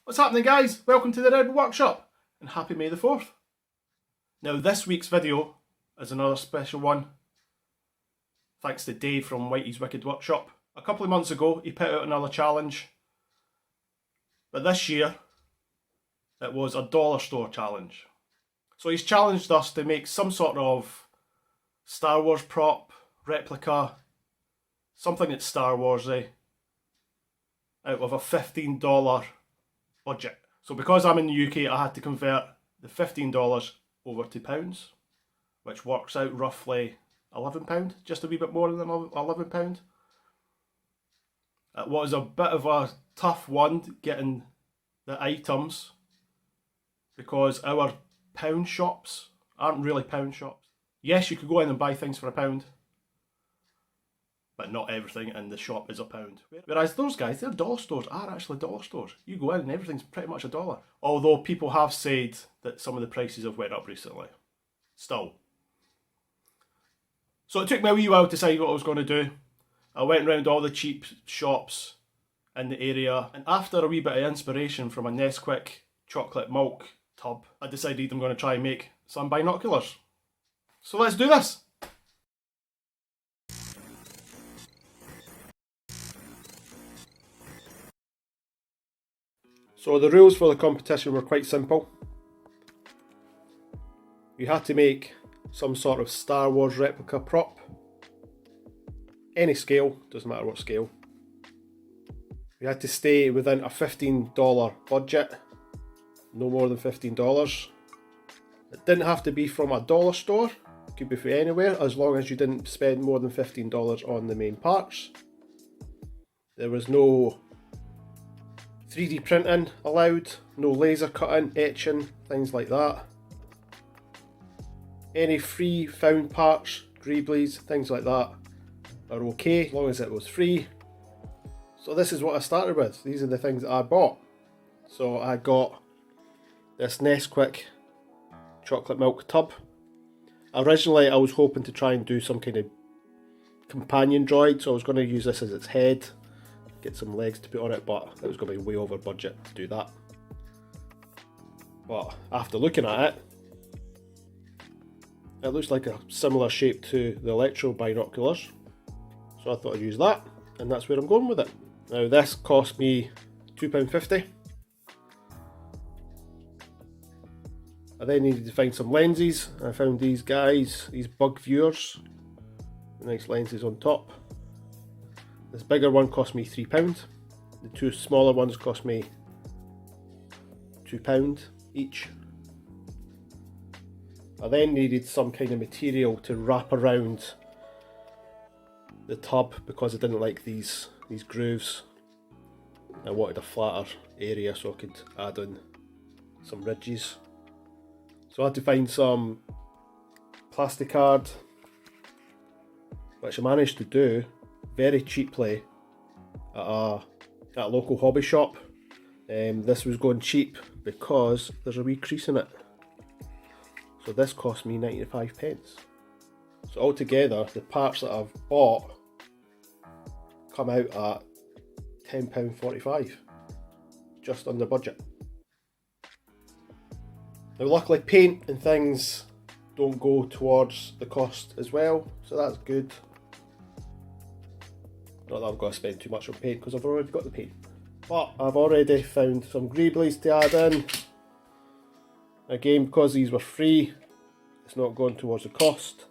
What's happening, guys? Welcome to the Red Workshop and happy May the 4th. Now this week's video is another special one thanks to Dave from Whitey's Wicked Workshop. A couple of months ago he put out another challenge, but this year it was a dollar store challenge. So he's challenged us to make some sort of Star Wars prop, replica, something that's Star Warsy, out of a $15 budget. So because I'm in the UK, I had to convert the $15 over to pounds, which works out roughly £11, just a wee bit more than £11. It was a bit of a tough one getting the items because our pound shops aren't really pound shops. Yes, you could go in and buy things for £1, but not everything in the shop is £1. Whereas those guys, their dollar stores are actually dollar stores. You go in and everything's pretty much $1. Although people have said that some of the prices have went up recently. Still. So it took me a wee while to decide what I was going to do. I went around all the cheap shops in the area, and after a wee bit of inspiration from a Nesquik chocolate milk tub, I decided I'm going to try and make some binoculars. So let's do this! So the rules for the competition were quite simple. You had to make some sort of Star Wars replica prop. Any scale, doesn't matter what scale. You had to stay within a $15 budget, no more than $15. It didn't have to be from a dollar store, it could be from anywhere, as long as you didn't spend more than $15 on the main parts. There was no 3D printing allowed, no laser cutting, etching, things like that. Any free found parts, greeblies, things like that are okay, as long as it was free. So this is what I started with. These are the things that I bought. So I got this Nesquik chocolate milk tub. Originally I was hoping to try and do some kind of companion droid, so I was going to use this as its head, get some legs to put on it, but it was going to be way over budget to do that. But after looking at it, it looks like a similar shape to the Electrobinoculars, so I thought I'd use that, and that's where I'm going with it. Now this cost me £2.50. I then needed to find some lenses. I found these guys, these bug viewers, nice lenses on top. This bigger one cost me £3. The two smaller ones cost me £2 each. I then needed some kind of material to wrap around the tub because I didn't like these grooves. I wanted a flatter area so I could add in some ridges. So I had to find some plasticard, which I managed to do very cheaply at a local hobby shop. This was going cheap because there's a wee crease in it. So this cost me 95p. So altogether the parts that I've bought come out at £10.45, just under budget. Now luckily paint and things don't go towards the cost as well, so that's good. Not that I've got to spend too much on paint because I've already got the paint. But I've already found some greeblies to add in. Again, because these were free, it's not going towards the cost.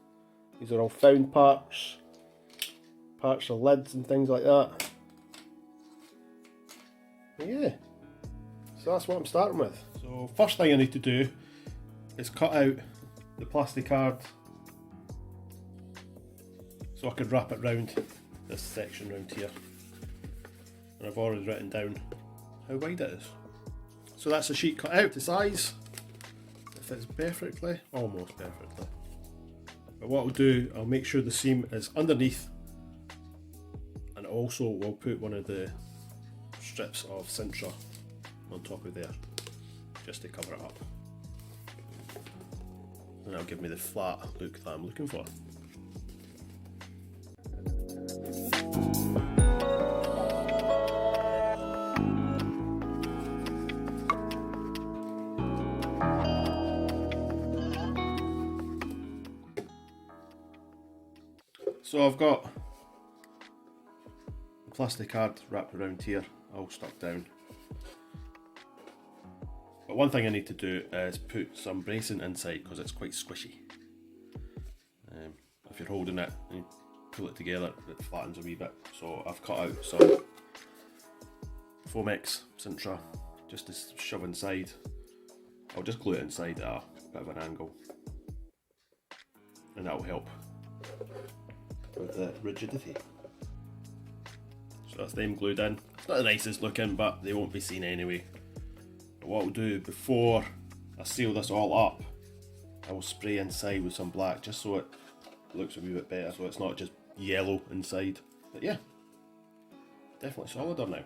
These are all found parts. Parts of lids and things like that. Yeah, so that's what I'm starting with. So first thing I need to do is cut out the plasticard so I could wrap it round this section round here. And I've already written down how wide it is. So that's the sheet cut out to size. It fits perfectly, almost perfectly. But what I'll do, I'll make sure the seam is underneath, and also we'll put one of the strips of Sintra on top of there, just to cover it up. And that'll give me the flat look that I'm looking for. So I've got the plastic card wrapped around here, all stuck down. But one thing I need to do is put some bracing inside because it's quite squishy. If you're holding it and you pull it together, it flattens a wee bit. So I've cut out some Foamex Sintra just to shove inside. I'll just glue it inside at a bit of an angle, and that'll help with the rigidity. So that's them glued in. It's not the nicest looking, but they won't be seen anyway. But what I'll do before I seal this all up, I will spray inside with some black just so it looks a wee bit better, so it's not just yellow inside. But yeah, definitely solider now.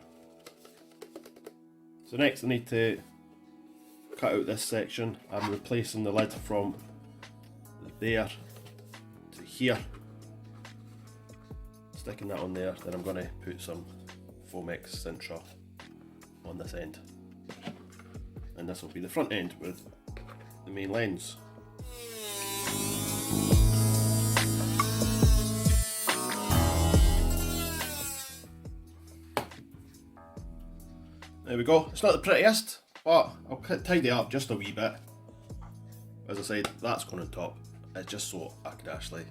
So next I need to cut out this section. I'm replacing the lid from there to here, sticking that on there. Then I'm going to put some Foamex Sintra on this end, and this will be the front end with the main lens. There we go. It's not the prettiest, but I'll tidy it up just a wee bit. As I said, that's going on top. It's just so I can actually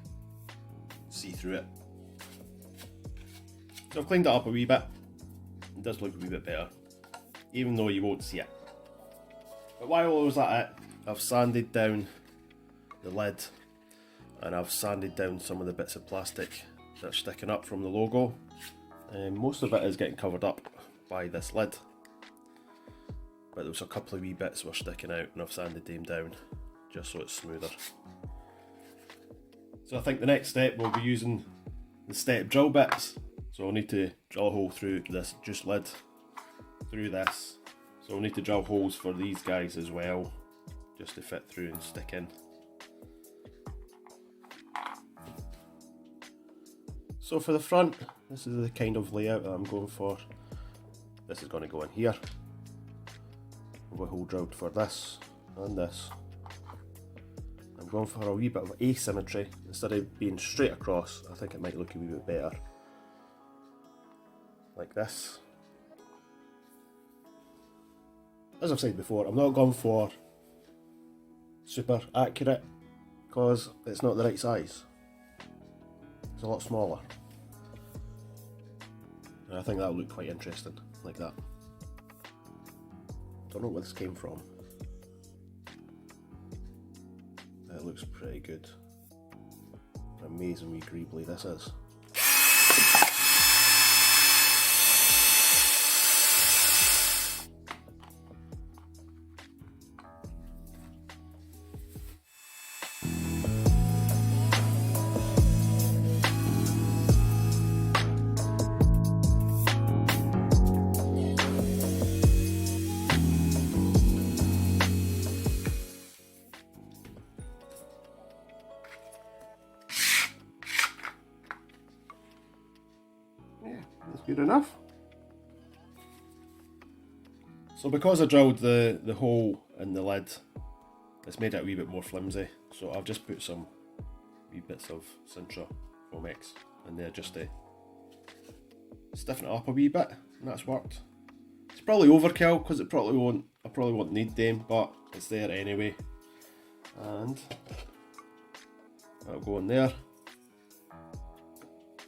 see through it. So I've cleaned it up a wee bit. It does look a wee bit better, even though you won't see it. But while I was at it, I've sanded down the lid, and I've sanded down some of the bits of plastic that's sticking up from the logo. And most of it is getting covered up by this lid, but there was a couple of wee bits that were sticking out, and I've sanded them down just so it's smoother. So I think the next step we'll be using the step drill bits. So I'll need to drill a hole through this juice lid, through this. So I'll need to drill holes for these guys as well, just to fit through and stick in. So for the front, this is the kind of layout that I'm going for. This is going to go in here. We've a hole drilled for this and this. I'm going for a wee bit of asymmetry. Instead of being straight across, I think it might look a wee bit better. Like this. As I've said before, I'm not going for super accurate because it's not the right size. It's a lot smaller. And I think that'll look quite interesting, like that. Don't know where this came from. It looks pretty good. Amazingly greebly this is. Good enough. So because I drilled the hole in the lid, it's made it a wee bit more flimsy. So I've just put some wee bits of Sintra Foamex in there just to stiffen it up a wee bit, and that's worked. It's probably overkill because I probably won't need them, but it's there anyway. And that'll go in there.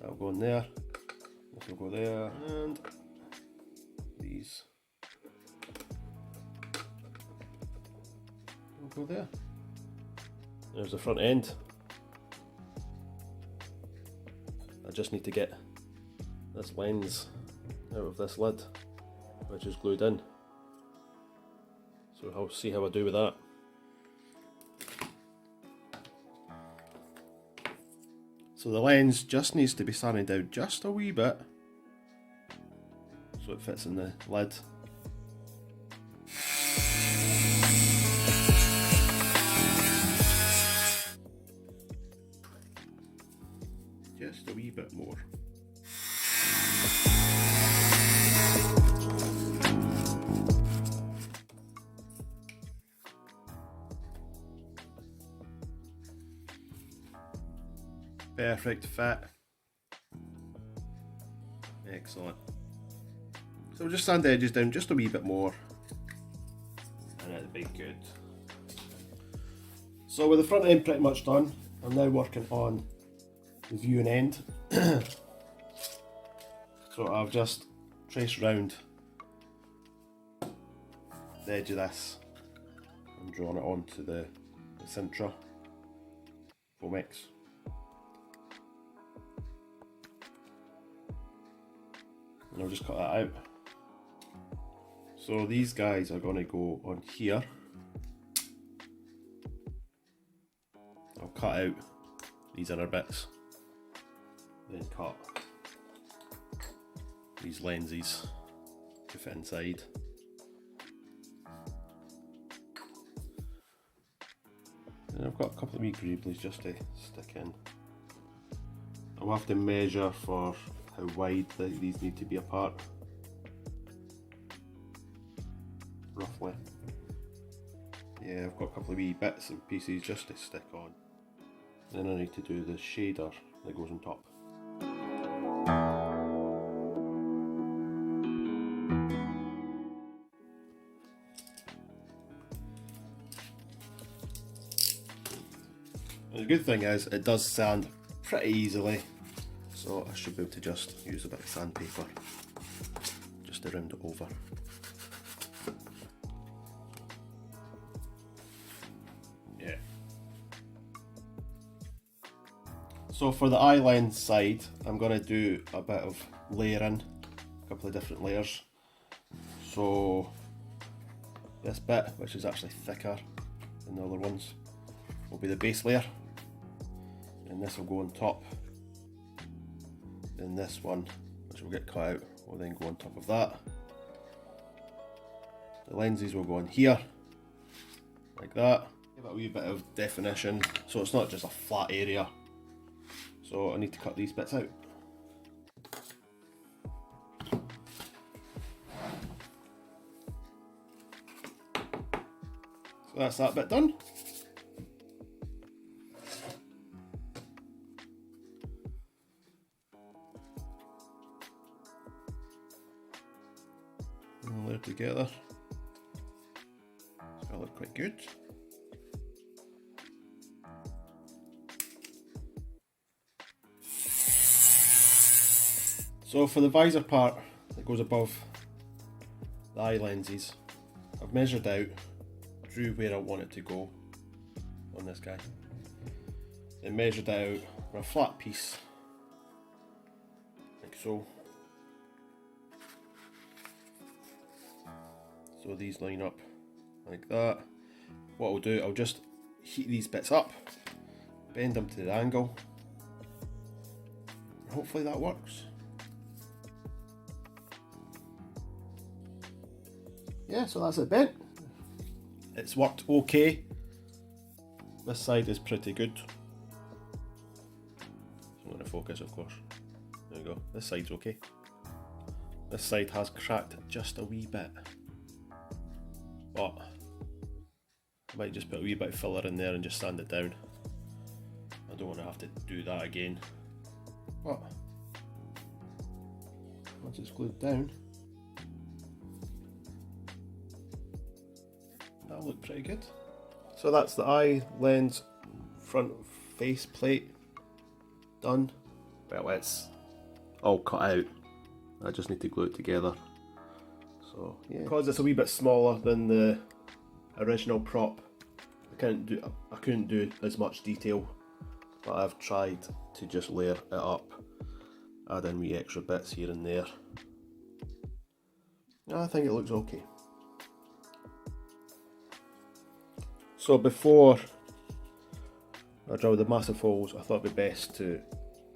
That'll go in there. This will go there, and these will go there. There's the front end. I just need to get this lens out of this lid, which is glued in. So I'll see how I do with that. So the lens just needs to be sanded down just a wee bit so it fits in the lid. Just a wee bit more. Perfect fit. Excellent. So we'll just sand the edges down just a wee bit more and it'll be good. So with the front end pretty much done, I'm now working on the viewing end. So I've just traced round the edge of this and drawn it onto the Sintra Fomex. And I'll just cut that out. So these guys are going to go on here. I'll cut out these inner bits, then cut these lenses to fit inside. And I've got a couple of wee greeblies just to stick in. I'll have to measure for how wide these need to be apart, roughly. Yeah, I've got a couple of wee bits and pieces just to stick on. Then I need to do the shader that goes on top. And the good thing is it does sand pretty easily, so I should be able to just use a bit of sandpaper just to round it over. Yeah. So for the eye lens side, I'm going to do a bit of layering, a couple of different layers. So this bit, which is actually thicker than the other ones, will be the base layer, and this will go on top. Then this one, which will get cut out, will then go on top of that. The lenses will go on here, like that. Give it a wee bit of definition, so it's not just a flat area. So I need to cut these bits out. So that's that bit done. And layer together. It's gonna look quite good. So for the visor part that goes above the eye lenses, I've measured out, drew where I want it to go on this guy, then measured out for a flat piece, like so. So these line up like that. What I'll do, I'll just heat these bits up, bend them to the angle, and hopefully that works. Yeah, so that's it bent. It's worked okay. This side is pretty good. I'm going to focus, of course. There we go. This side's okay. This side has cracked just a wee bit, but I might just put a wee bit of filler in there and just sand it down. I don't want to have to do that again. But once it's glued down, that'll look pretty good. So that's the eye lens front face plate done. Well, it's all cut out. I just need to glue it together. So yeah, because it's a wee bit smaller than the original prop, I couldn't do as much detail, but I've tried to just layer it up, add in wee extra bits here and there. I think it looks okay. So before I drill the massive holes, I thought it'd be best to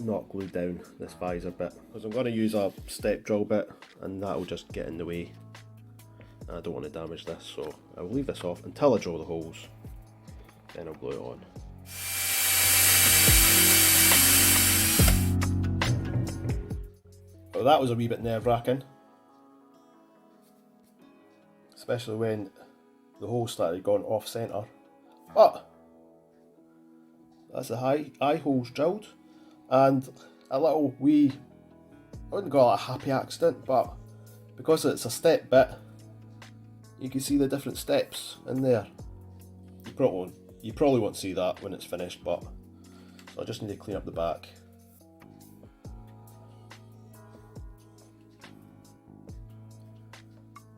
not glue down this visor bit, because I'm going to use a step drill bit and that will just get in the way. And I don't want to damage this, so I'll leave this off until I drill the holes, then I'll glue it on. Well, that was a wee bit nerve-wracking, especially when the hole started going off centre. But that's the eye holes drilled, and a little wee I wouldn't call it a happy accident, but because it's a step bit, you can see the different steps in there. You probably won't see that when it's finished, but so I just need to clean up the back.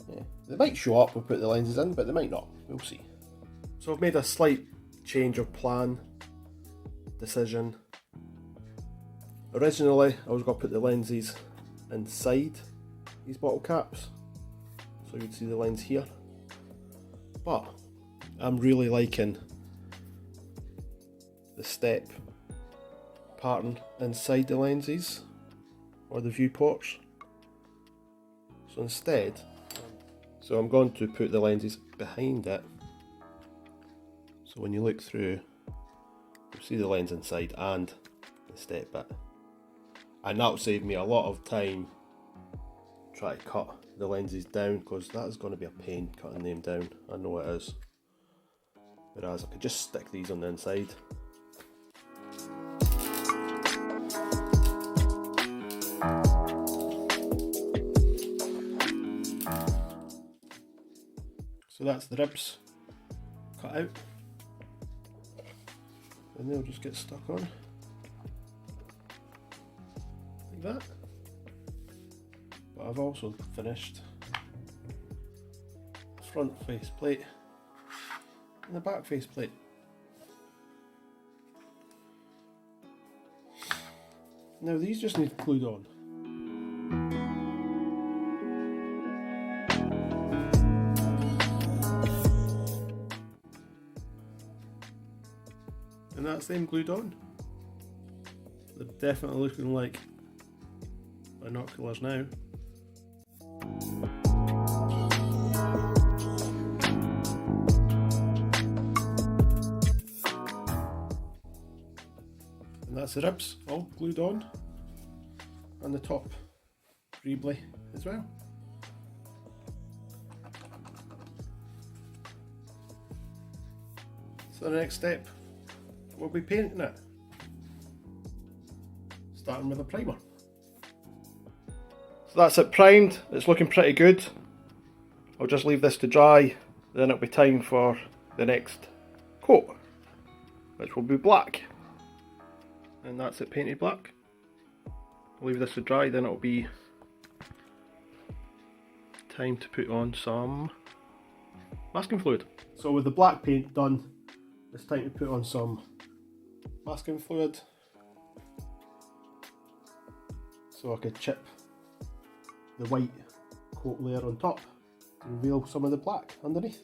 Yeah, they might show up when we put the lenses in, but they might not. We'll see. So I've made a slight change of plan, decision. Originally, I was going to put the lenses inside these bottle caps, so you'd see the lens here. But I'm really liking the step pattern inside the lenses or the viewports. So instead, I'm going to put the lenses behind it. So when you look through, you'll see the lens inside and the step bit. And that'll save me a lot of time trying to cut the lenses down, because that is going to be a pain cutting them down. I know it is. Whereas I could just stick these on the inside. So that's the ribs cut out, and they'll just get stuck on like that. But I've also finished the front face plate and the back face plate. Now these just need glued on. And that's them glued on. They're definitely looking like binoculars now. And that's the ribs all glued on, and the top greebly as well. So the next step, we'll be painting it, starting with a primer. So that's it primed, it's looking pretty good. I'll just leave this to dry, then it'll be time for the next coat, which will be black. And that's it painted black. I'll leave this to dry, then it'll be time to put on some masking fluid. So with the black paint done, it's time to put on some masking fluid, so I could chip the white coat layer on top to reveal some of the black underneath.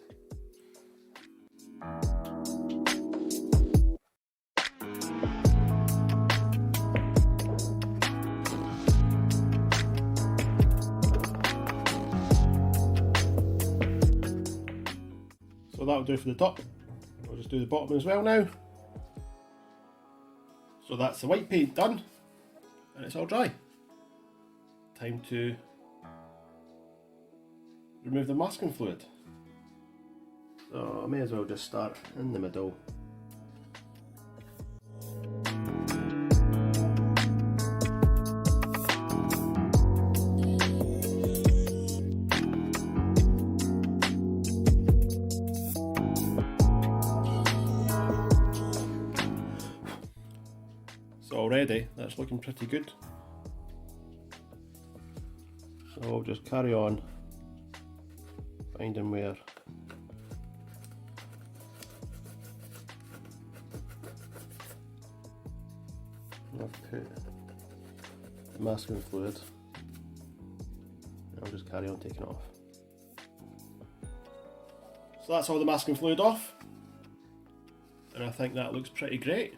So that'll do for the top. I'll just do the bottom as well now. So that's the white paint done, and it's all dry. Time to remove the masking fluid. So I may as well just start in the middle. So already that's looking pretty good. So I'll just carry on finding where I've put the masking fluid. I'll just carry on taking it off. So that's all the masking fluid off, and I think that looks pretty great.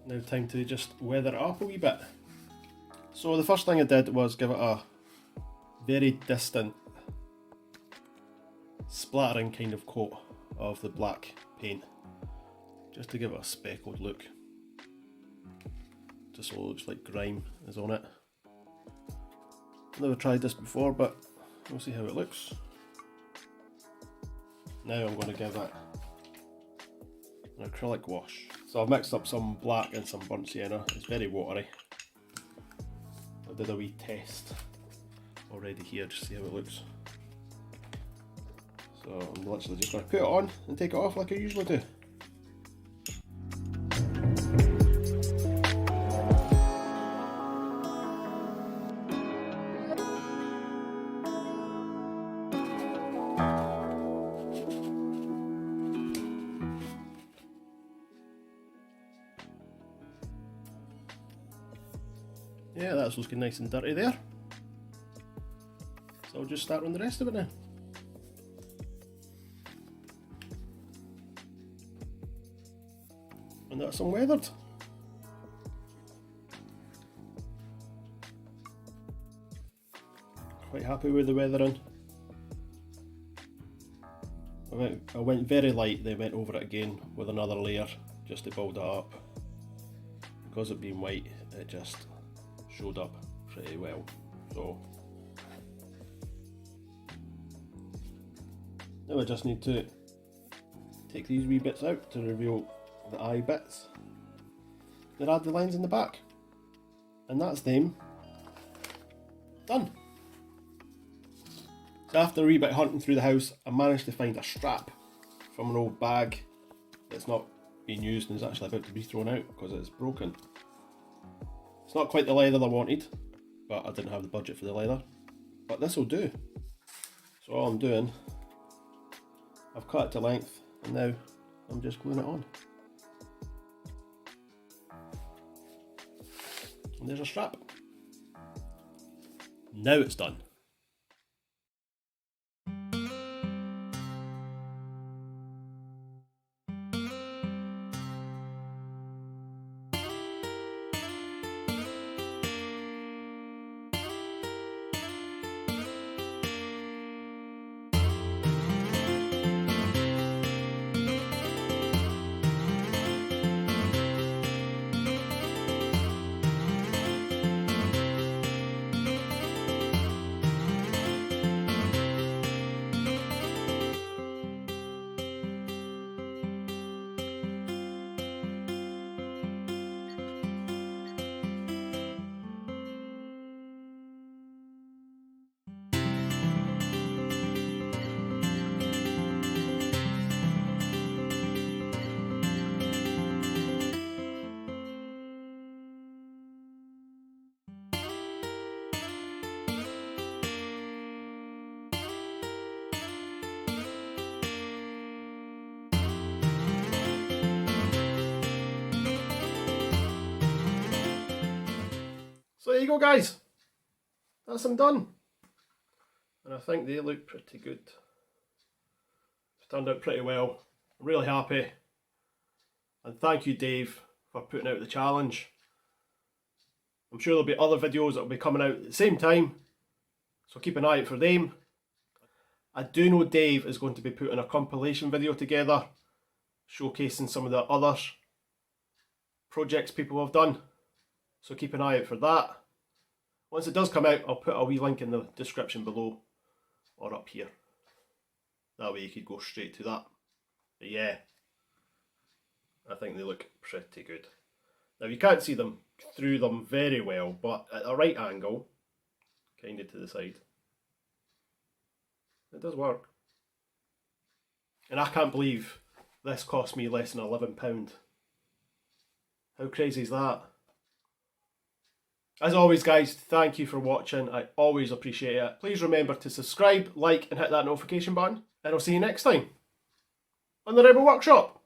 Now time to just weather it up a wee bit. So the first thing I did was give it a very distant splattering kind of coat of the black paint, just to give it a speckled look, just so it looks like grime is on it. I've never tried this before, but we'll see how it looks. Now I'm going to give it an acrylic wash. So I've mixed up some black and some burnt sienna. It's very watery. I did a wee test already here, just see how it looks. So I'm literally just going to put it on and take it off like I usually do. Yeah, that's looking nice and dirty there. So I'll just start on the rest of it now. And that's unweathered. Quite happy with the weathering. I went very light, then went over it again with another layer just to build it up. Because it being white, it just showed up pretty well. So now I just need to take these wee bits out to reveal the eye bits, then add the lines in the back, and that's them done. So after a wee bit hunting through the house, I managed to find a strap from an old bag that's not being used and is actually about to be thrown out because it's broken. It's not quite the leather I wanted, but I didn't have the budget for the leather, but this will do. So all I'm doing, I've cut it to length and now I'm just gluing it on. And there's a strap. Now it's done. So there you go, guys, that's them done, and I think they look pretty good. It's turned out pretty well. I'm really happy, and thank you, Dave, for putting out the challenge. I'm sure there'll be other videos that will be coming out at the same time, so keep an eye out for them. I do know Dave is going to be putting a compilation video together showcasing some of the other projects people have done. So keep an eye out for that. Once it does come out, I'll put a wee link in the description below or up here. That way you could go straight to that. But yeah, I think they look pretty good. Now you can't see them through them very well, but at a right angle, kind of to the side, it does work. And I can't believe this cost me less than £11. How crazy is that? As always, guys, thank you for watching. I always appreciate it. Please remember to subscribe, like, and hit that notification button. And I'll see you next time on the Rebel Workshop.